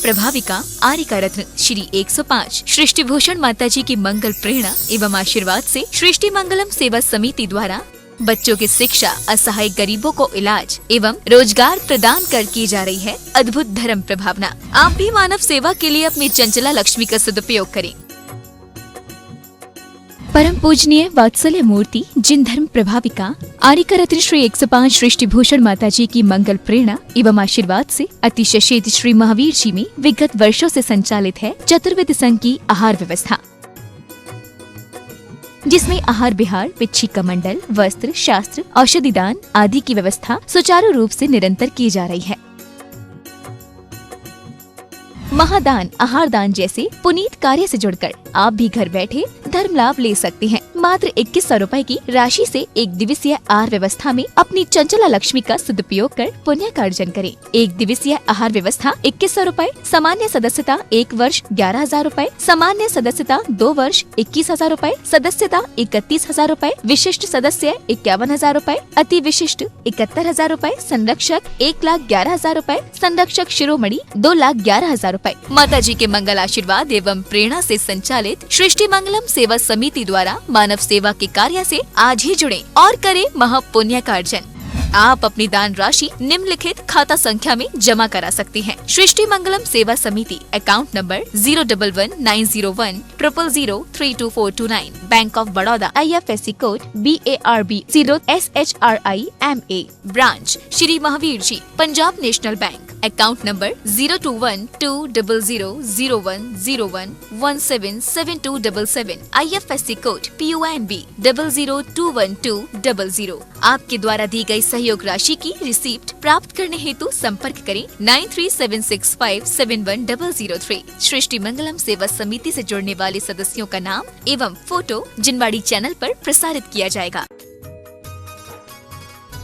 प्रभाविका आरिका रत्न श्री 105 सृष्टि भूषण माता जी की मंगल प्रेरणा एवं आशीर्वाद से सृष्टि मंगलम सेवा समिति द्वारा बच्चों की शिक्षा, असहाय गरीबों को इलाज एवं रोजगार प्रदान कर की जा रही है अद्भुत धर्म प्रभावना। आप भी मानव सेवा के लिए अपनी चंचला लक्ष्मी का सदुपयोग करें। परम पूजनीय वात्सल्य मूर्ति जिन धर्म प्रभाविका आरिका रत्न श्री 105 सृष्टि भूषण माता जी की मंगल प्रेरणा एवं आशीर्वाद से अतिशय क्षेत्र श्री महावीर जी में विगत वर्षों से संचालित है चतुर्वेद संघ की आहार व्यवस्था, जिसमें आहार विहार, पिच्छी कमंडल, वस्त्र, शास्त्र, औषधि दान आदि की व्यवस्था सुचारू रूप से निरंतर की जा रही है। महादान, आहार दान जैसे पुनीत कार्य से जुड़कर आप भी घर बैठे धर्म लाभ ले सकते हैं। मात्र 2100 रुपए की राशि से एक दिवसीय आहार व्यवस्था में अपनी चंचला लक्ष्मी का सदुपयोग कर पुण्य का अर्जन करें। एक दिवसीय आहार व्यवस्था 2100 रुपए, सामान्य सदस्यता 1 वर्ष 11,000 रुपए, सामान्य सदस्यता 2 वर्ष 21,000 रुपए, सदस्यता 31,000 रुपए, विशिष्ट सदस्य 51,000 रुपए, अति विशिष्ट 71,000 रुपए, संरक्षक 1,11,000 रुपए, संरक्षक शिरोमणि 2,11,000 रुपए। माता जी के मंगल आशीर्वाद एवं प्रेरणा से संचालित सृष्टि मंगलम सेवा समिति द्वारा मानव सेवा के कार्य से आज ही जुड़ें और करें महापुण्य का अर्जन। आप अपनी दान राशि निम्नलिखित खाता संख्या में जमा करा सकते हैं। सृष्टि Mangalam Seva Samiti, account number 011901000322429, bank of Baroda, IFSC code BARB 0SHRIMA, branch Shri Mahavir ji, Punjab national bank, account number 021200001177277, IFSC code PONB 0021200। आपके द्वारा दी गई सहयोग राशि की रिसीप्ट प्राप्त करने हेतु संपर्क करें 9376571003। सृष्टि मंगलम सेवा समिति से जुड़ने वाले सदस्यों का नाम एवं फोटो जिनवाड़ी चैनल पर प्रसारित किया जाएगा।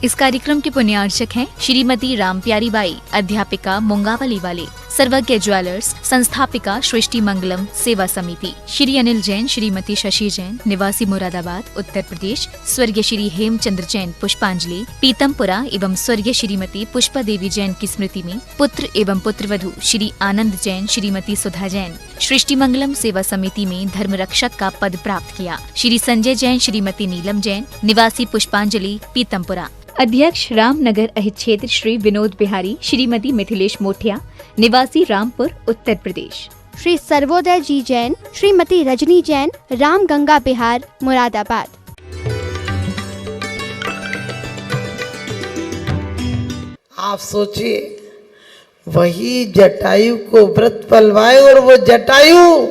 इस कार्यक्रम के पुण्यार्चक हैं श्रीमती रामप्यारी बाई, अध्यापिका मुंगावली वाले, सर्वज्ञ ज्वेलर्स, संस्थापिका सृष्टि मंगलम सेवा समिति, श्री अनिल जैन, श्रीमती शशि जैन, निवासी मुरादाबाद उत्तर प्रदेश, स्वर्गीय श्री हेमचंद्र जैन पुष्पांजलि पीतमपुरा एवं स्वर्गीय श्रीमती पुष्पा देवी जैन की स्मृति में पुत्र एवं पुत्रवधू श्री आनंद जैन, श्रीमती सुधा जैन सृष्टि मंगलम सेवा समिति में धर्म रक्षक का पद प्राप्त किया। श्री संजय जैन, श्रीमती नीलम जैन, निवासी पुष्पांजलि पीतमपुरा। अध्यक्ष रामनगर अहित क्षेत्र श्री विनोद बिहारी, श्रीमती मिथिलेश मोठिया, निवासी रामपुर उत्तर प्रदेश। श्री सर्वोदय जी जैन, श्रीमती रजनी जैन, राम गंगा बिहार मुरादाबाद। आप सोचिए, वही जटायु को व्रत पलवाए, और वो जटायु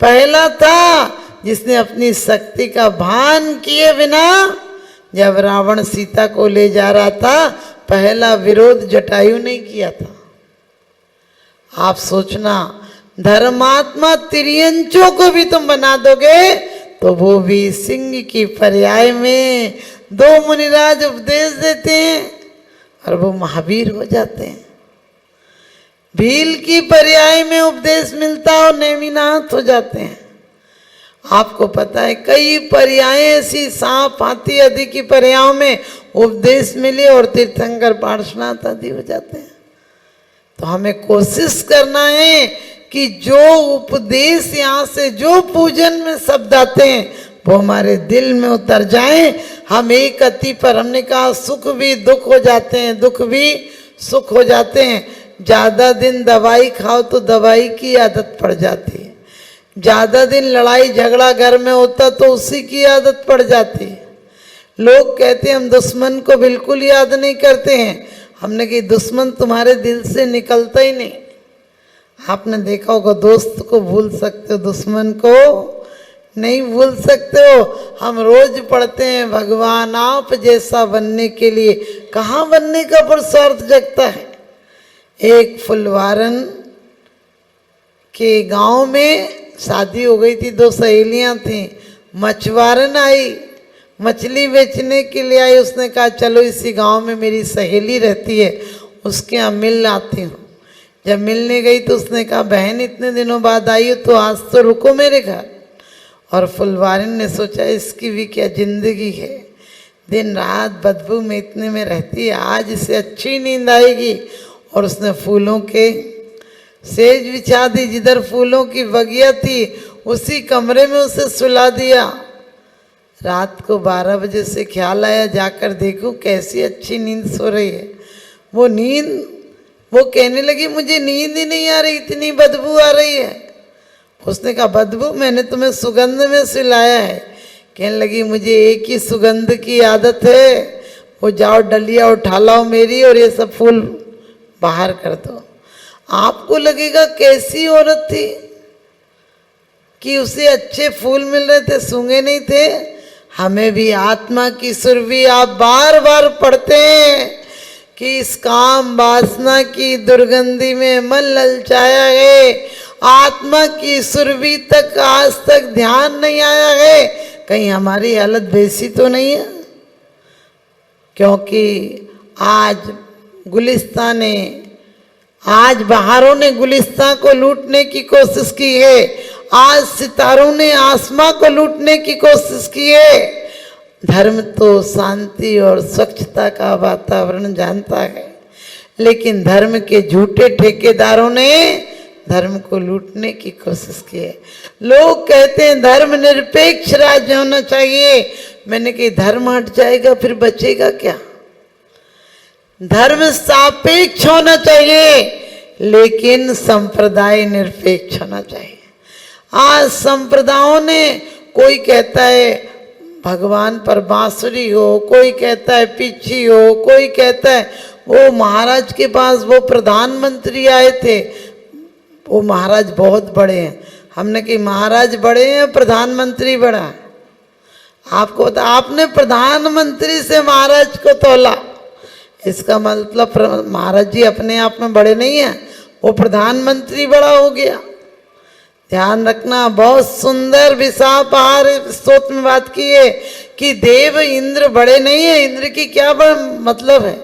पहला था जिसने अपनी शक्ति का भान किए बिना जब रावण सीता को ले जा रहा था, पहला विरोध जटायु ने किया था। आप सोचना, धर्मात्मा तिर्यंचों को भी तुम बना दोगे तो वो भी सिंह की पर्याय में 2 मुनिराज उपदेश देते हैं और वो महावीर हो जाते हैं। भील की पर्याय में उपदेश मिलता और नेमिनाथ हो जाते हैं। आपको पता है, कई पर्याय ऐसी सांप, हाथी आदि की पर्यायों में उपदेश मिले और तीर्थंकर पार्श्वनाथ आदि हो जाते हैं। तो हमें कोशिश करना है कि जो उपदेश यहाँ से, जो पूजन में शब्द आते हैं, वो हमारे दिल में उतर जाएं। हम एक अति पर, हमने कहा, सुख भी दुख हो जाते हैं, दुख भी सुख हो जाते हैं। ज़्यादा दिन दवाई खाओ तो दवाई की आदत पड़ जाती है। ज़्यादा दिन लड़ाई झगड़ा घर में होता तो उसी की आदत पड़ जाती है। लोग कहते हैं हम दुश्मन को बिल्कुल याद नहीं करते हैं। हमने कहा दुश्मन तुम्हारे दिल से निकलता ही नहीं। आपने देखा होगा, दोस्त को भूल सकते हो, दुश्मन को नहीं भूल सकते हो। हम रोज पढ़ते हैं, भगवान आप जैसा बनने के लिए कहाँ बनने का पुरुषार्थ जगता है। एक फुलवारन के गांव में शादी हो गई थी, 2 सहेलियां थीं। मछुआरन आई, मछली बेचने के लिए आई। उसने कहा चलो इसी गांव में मेरी सहेली रहती है, उसके यहाँ मिल आती हूँ। जब मिलने गई तो उसने कहा बहन इतने दिनों बाद आई हो तो आज तो रुको मेरे घर। और फुलवारन ने सोचा इसकी भी क्या जिंदगी है, दिन रात बदबू में इतने में रहती है, आज इसे अच्छी नींद आएगी। और उसने फूलों के सेज बिछा दी, जिधर फूलों की बगिया थी उसी कमरे में उसे सुला दिया। रात को 12 बजे से ख्याल आया जाकर देखूं कैसी अच्छी नींद सो रही है। वो कहने लगी मुझे नींद ही नहीं आ रही, इतनी बदबू आ रही है। उसने कहा बदबू, मैंने तुम्हें सुगंध में सुलाया है। कहने लगी मुझे एक ही सुगंध की आदत है, वो जाओ डलिया उठा लाओ मेरी और ये सब फूल बाहर कर दो। आपको लगेगा कैसी औरत थी कि उसे अच्छे फूल मिल रहे थे, सूंघे नहीं थे। हमें भी आत्मा की सुरभि आप बार बार पढ़ते हैं कि इस काम वासना की दुर्गंधी में मन ललचाया है, आत्मा की सुरभि तक आज तक ध्यान नहीं आया है। कहीं हमारी हालत वैसी तो नहीं है? क्योंकि आज बहारों ने गुलिस्तान को लूटने की कोशिश की है, आज सितारों ने आसमां को लूटने की कोशिश की है। धर्म तो शांति और स्वच्छता का वातावरण जानता है, लेकिन धर्म के झूठे ठेकेदारों ने धर्म को लूटने की कोशिश की है। लोग कहते हैं धर्म निरपेक्ष राज्य होना चाहिए। मैंने कहा धर्म हट जाएगा फिर बचेगा क्या? धर्म सापेक्ष होना चाहिए, लेकिन संप्रदाय निरपेक्ष होना चाहिए। आज संप्रदायों ने, कोई कहता है भगवान पर बांसुरी हो, कोई कहता है पीछी हो, कोई कहता है वो महाराज के पास वो प्रधानमंत्री आए थे, वो महाराज बहुत बड़े हैं। हमने कहा महाराज बड़े हैं, प्रधानमंत्री बड़ा है। आपको बता, आपने प्रधानमंत्री से महाराज को तोला, इसका मतलब महाराज जी अपने आप में बड़े नहीं हैं, वो प्रधानमंत्री बड़ा हो गया। ध्यान रखना, बहुत सुंदर विशापार स्तोत्र में बात की है कि देव इंद्र बड़े नहीं है। इंद्र की क्या मतलब है?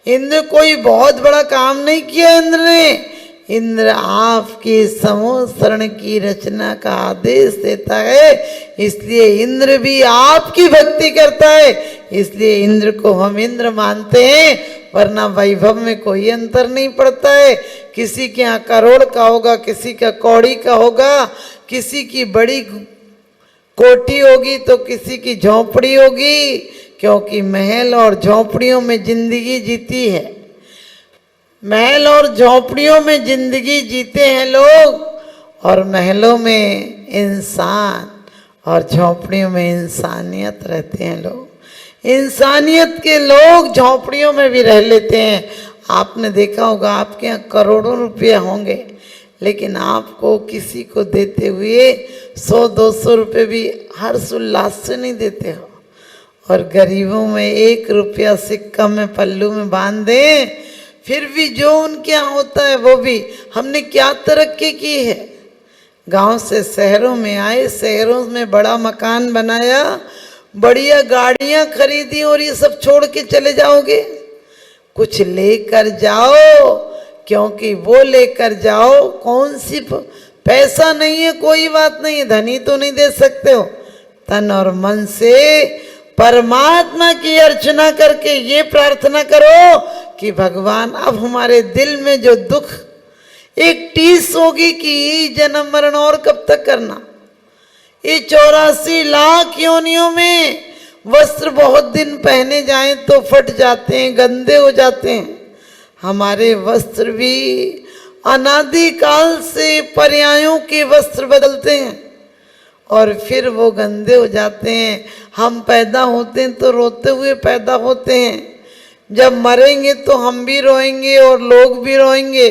इंद्र कोई बहुत बड़ा काम नहीं किया इंद्र ने। इंद्र आपकी समोसरण की रचना का आदेश देता है, इसलिए इंद्र भी आपकी भक्ति करता है, इसलिए इंद्र को हम इंद्र मानते हैं। वरना वैभव में कोई अंतर नहीं पड़ता है। किसी के यहाँ करोड़ का होगा, किसी का कौड़ी का होगा, किसी की बड़ी कोठी होगी तो किसी की झोंपड़ी होगी, क्योंकि महल और झोंपड़ियों में जिंदगी जीती है। महल और झोंपड़ियों में जिंदगी जीते हैं लोग, और महलों में इंसान और झोंपड़ियों में इंसानियत रहते हैं लोग। इंसानियत के लोग झोंपड़ियों में भी रह लेते हैं। आपने देखा होगा आपके यहाँ करोड़ों रुपये होंगे, लेकिन आपको किसी को देते हुए 100-200 रुपये भी हर्ष उल्लास से नहीं देते हो। और गरीबों में 1 रुपया सिक्का में पल्लू में बांध दें, फिर भी जो उनके यहाँ होता है वो भी। हमने क्या तरक्की की है? गांव से शहरों में आए, शहरों में बड़ा मकान बनाया, बढ़िया गाड़ियां खरीदी, और ये सब छोड़ के चले जाओगे? कुछ लेकर जाओ, क्योंकि वो लेकर जाओ कौन सी पैसा नहीं है, कोई बात नहीं है, धनी तो नहीं दे सकते हो। तन और मन से परमात्मा की अर्चना करके ये प्रार्थना करो कि भगवान अब हमारे दिल में जो दुख एक टीस होगी कि जन्म मरण और कब तक करना। ये 84 लाख योनियों में वस्त्र बहुत दिन पहने जाएं तो फट जाते हैं, गंदे हो जाते हैं। हमारे वस्त्र भी अनादिकाल से पर्यायों के वस्त्र बदलते हैं और फिर वो गंदे हो जाते हैं। हम पैदा होते हैं तो रोते हुए पैदा होते हैं, जब मरेंगे तो हम भी रोएंगे और लोग भी रोएंगे,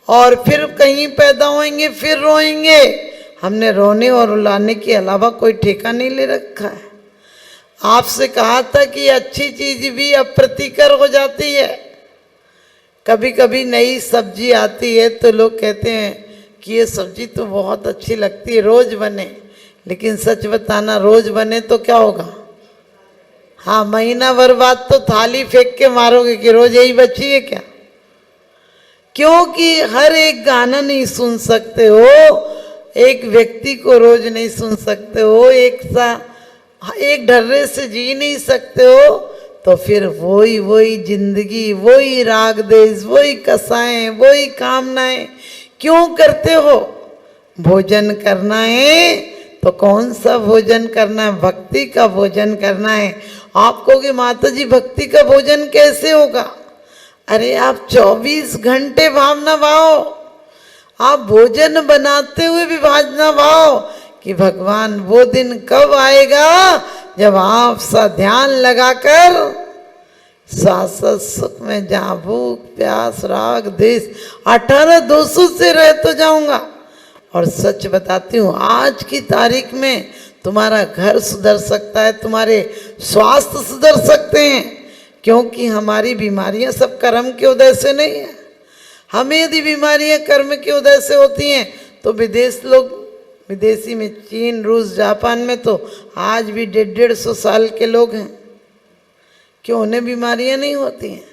और फिर कहीं पैदा होएंगे फिर रोएंगे। हमने रोने और रुलाने के अलावा कोई ठेका नहीं ले रखा है। आपसे कहा था कि अच्छी चीज भी अप्रीतिकर हो जाती है। कभी कभी नई सब्जी आती है तो लोग कहते हैं कि ये सब्जी तो बहुत अच्छी लगती है, रोज बने। लेकिन सच बताना, रोज बने तो क्या होगा? हाँ, महीना भर बाद तो थाली फेंक के मारोगे कि रोज यही बची है क्या? क्योंकि हर एक गाना नहीं सुन सकते हो, एक व्यक्ति को रोज नहीं सुन सकते हो, एक ढर्रे से जी नहीं सकते हो, तो फिर वही जिंदगी, वही राग देश, वही कसाएं, वही कामनाएं, क्यों करते हो? भोजन करना है तो कौन सा भोजन करना है? भक्ति का भोजन करना है। आप कहोगे माता जी भक्ति का भोजन कैसे होगा? अरे आप 24 घंटे भावना भाव, आप भोजन बनाते हुए भी भावना भाव कि भगवान वो दिन कब आएगा जब आप सा ध्यान लगाकर शाश्वत सुख में जहाँ भूख प्यास राग देश 18 दोषों से रह तो जाऊंगा। और सच बताती हूँ आज की तारीख में तुम्हारा घर सुधर सकता है, तुम्हारे स्वास्थ्य सुधर सकते हैं, क्योंकि हमारी बीमारियां सब कर्म के उदय से नहीं है। हमें यदि बीमारियां कर्म के उदय से होती हैं तो विदेशी में चीन रूस जापान में तो आज भी 150 साल के लोग हैं, क्यों उन्हें बीमारियां नहीं होती हैं?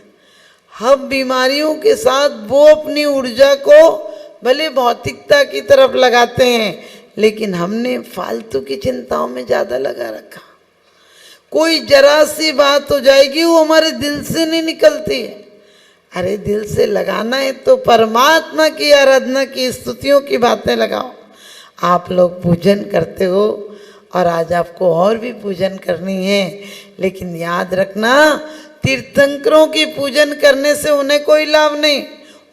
हम बीमारियों के साथ वो अपनी ऊर्जा को भले भौतिकता की तरफ लगाते हैं, लेकिन हमने फालतू की चिंताओं में ज़्यादा लगा रखा। कोई जरा सी बात हो जाएगी वो हमारे दिल से नहीं निकलती है। अरे दिल से लगाना है तो परमात्मा की आराधना की स्तुतियों की बातें लगाओ। आप लोग पूजन करते हो और आज आपको और भी पूजन करनी है, लेकिन याद रखना तीर्थंकरों की पूजन करने से उन्हें कोई लाभ नहीं,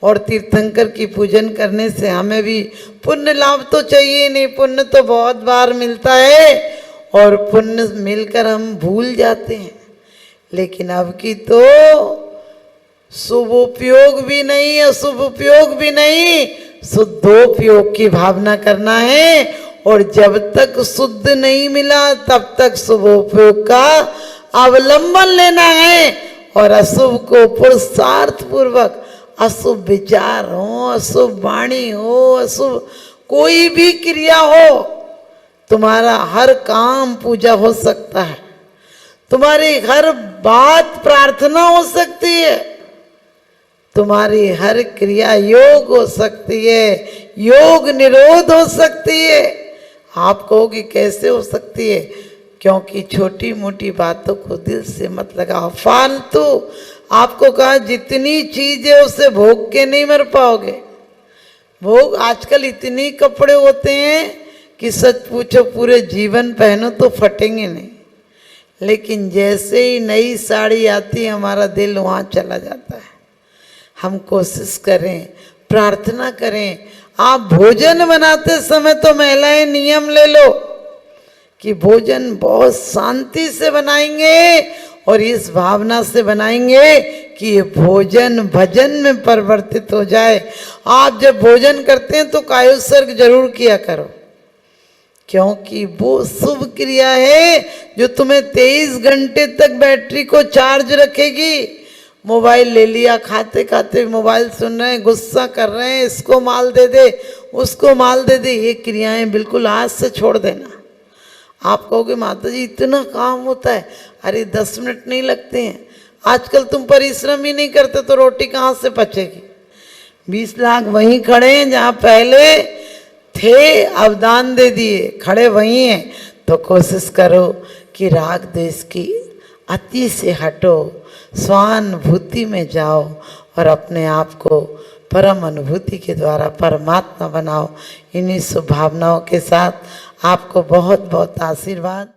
और तीर्थंकर की पूजन करने से हमें भी पुण्य लाभ तो चाहिए नहीं। पुण्य तो बहुत बार मिलता है और पुण्य मिलकर हम भूल जाते हैं, लेकिन अब की तो शुभ उपयोग भी नहीं, अशुभ उपयोग भी नहीं, शुद्धोपयोग की भावना करना है। और जब तक शुद्ध नहीं मिला तब तक शुभोपयोग का अवलंबन लेना है, और अशुभ को पुरुषार्थ पूर्वक, अशुभ विचार हो, अशुभ वाणी हो, अशुभ कोई भी क्रिया हो, तुम्हारा हर काम पूजा हो सकता है, तुम्हारी हर बात प्रार्थना हो सकती है, तुम्हारी हर क्रिया योग हो सकती है, योग निरोध हो सकती है। आप कहोगे कैसे हो सकती है? क्योंकि छोटी मोटी बातों को दिल से मत लगाओ। फालतू आपको कहा जितनी चीज है उसे भोग के नहीं मर पाओगे। भोग आजकल इतनी कपड़े होते हैं कि सच पूछो पूरे जीवन पहनो तो फटेंगे नहीं, लेकिन जैसे ही नई साड़ी आती है हमारा दिल वहाँ चला जाता है। हम कोशिश करें, प्रार्थना करें। आप भोजन बनाते समय तो महिलाएं नियम ले लो कि भोजन बहुत शांति से बनाएंगे और इस भावना से बनाएंगे कि ये भोजन भजन में परिवर्तित हो जाए। आप जब भोजन करते हैं तो कायोत्सर्ग जरूर किया करो, क्योंकि वो शुभ क्रिया है जो तुम्हें 23 घंटे तक बैटरी को चार्ज रखेगी। मोबाइल ले लिया, खाते खाते मोबाइल सुन रहे हैं, गुस्सा कर रहे हैं, इसको माल दे दे, उसको माल दे दे, ये क्रियाएं बिल्कुल आज से छोड़ देना। आप कहोगे माता जी इतना काम होता है? अरे 10 मिनट नहीं लगते हैं। आजकल तुम परिश्रम ही नहीं करते तो रोटी कहाँ से पचेगी? 20 लाख वहीं खड़े हैं जहाँ पहले थे, अब दान दे दिए, खड़े वहीं हैं। तो कोशिश करो कि राग द्वेष की अति से हटो, स्वानुभूति में जाओ और अपने आप को परम अनुभूति के द्वारा परमात्मा बनाओ। इन्हीं शुभ भावनाओं के साथ आपको बहुत बहुत आशीर्वाद।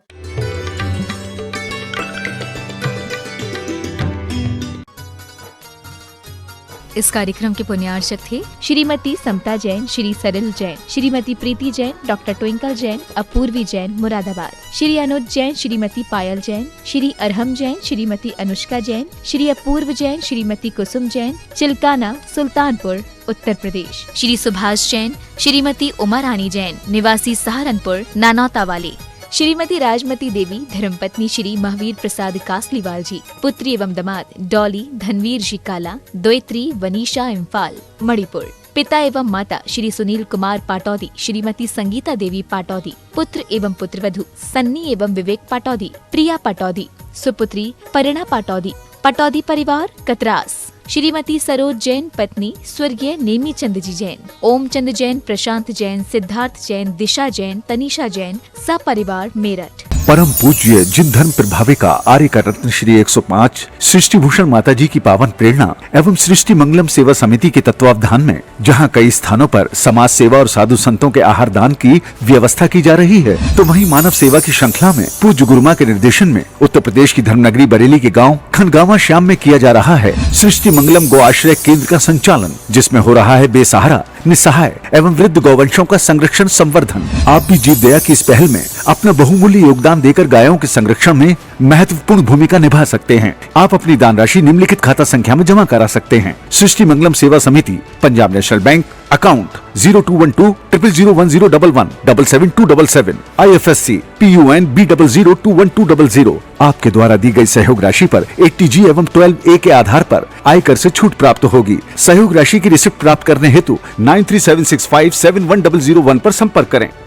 इस कार्यक्रम के पुण्यार्चक थे श्रीमती समता जैन, श्री सरिल जैन, श्रीमती प्रीति जैन, डॉक्टर ट्विंकल जैन, अपूर्वी जैन मुरादाबाद, श्री अनुज जैन, श्रीमती पायल जैन, श्री अरहम जैन, श्रीमती अनुष्का जैन, श्री अपूर्व जैन, श्रीमती कुसुम जैन, चिल्काना सुल्तानपुर उत्तर प्रदेश, श्री सुभाष जैन, श्रीमती उमा रानी जैन, निवासी सहारनपुर नानौता वाली, श्रीमती राजमती देवी, धर्मपत्नी श्री महावीर प्रसाद कासलीवाल जी, पुत्री एवं दामाद डॉली धनवीर जी काला, द्वैत्री वनीशा इम्फाल मणिपुर, पिता एवं माता श्री सुनील कुमार पाटौदी, श्रीमती संगीता देवी पाटौदी, पुत्र एवं पुत्रवधू सन्नी एवं विवेक पाटौदी, प्रिया पाटौदी, सुपुत्री परिणा पाटौदी, पाटौदी परिवार कतरास, श्रीमती सरोज जैन पत्नी स्वर्गीय नेमी चंद जी जैन, ओम चंद जैन, प्रशांत जैन, सिद्धार्थ जैन, दिशा जैन, तनिषा जैन, सपरिवार मेरठ। परम पूज्य जिन धर्म प्रभाविका आर्य का रत्न श्री 105 सृष्टि भूषण माता जी की पावन प्रेरणा एवं सृष्टि मंगलम सेवा समिति के तत्वावधान में जहां कई स्थानों पर समाज सेवा और साधु संतों के आहार दान की व्यवस्था की जा रही है, तो वहीं मानव सेवा की श्रृंखला में पूज्य गुरुमा के निर्देशन में उत्तर प्रदेश की धर्मनगरी बरेली के गाँव खनगावा श्याम में किया जा रहा है सृष्टि मंगलम गो आश्रय केंद्र का संचालन, जिसमें हो रहा है बेसहारा, निसहाय एवं वृद्ध गौवंशों का संरक्षण संवर्धन। आप भी जीव दया की इस पहल में अपना बहुमूल्य योगदान देकर गायों के संरक्षण में महत्वपूर्ण भूमिका निभा सकते हैं। आप अपनी दान राशि निम्नलिखित खाता संख्या में जमा करा सकते हैं। सृष्टि मंगलम सेवा समिति, Punjab national bank, account 0212001111777277, IFSC PUN B00212000। आपके द्वारा दी गई सहयोग राशि पर 80G एवं 12A के आधार पर आयकर से छूट प्राप्त होगी। सहयोग राशि की रिसिप्ट प्राप्त करने हेतु 9376571001 पर संपर्क करें।